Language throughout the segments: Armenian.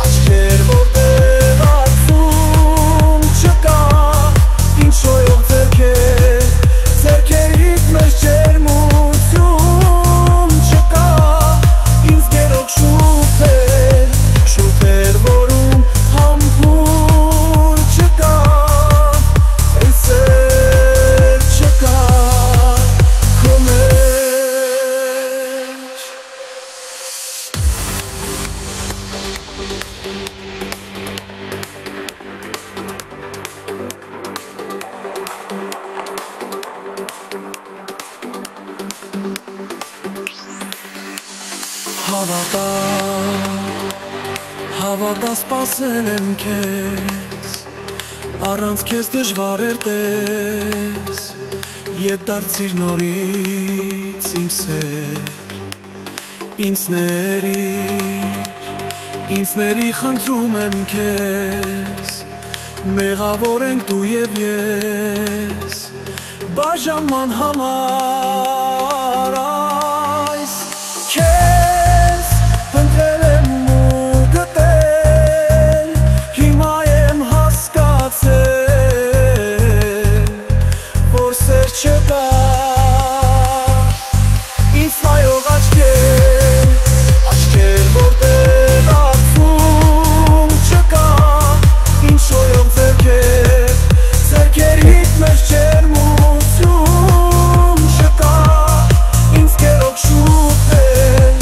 Աչքեր որտեղ ակում չկա, ինչոյող ձերքերիդ մեջ ջերմություն չկա, ինձ գերող շուտեր, որում համբույր չկա, են սեր չկա քո մեջ։ Հավատա սպասել եմ քեզ, առանց քեզ դժվար էր տես, ետ դարձիր նորից իմ սեր, ինձ ների խնդրում եմ քեզ, մեղավոր ենք դու և ես, բաժանման համար այս քեզ փնտրել եմ ու գտել, հիմա եմ հասկացել, որ սեր չկա, ինձ նայող աչքեր որտեղ ակում չկա, ինչոյող ձերքերիդ մեջ ջերմություն չկա, ինձ գերող շուտեր,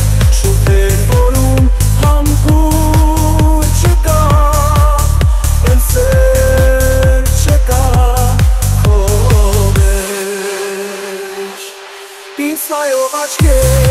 որում համբույր չկա, են սեր չկա քո մեջ, ինձ նայող աչքեր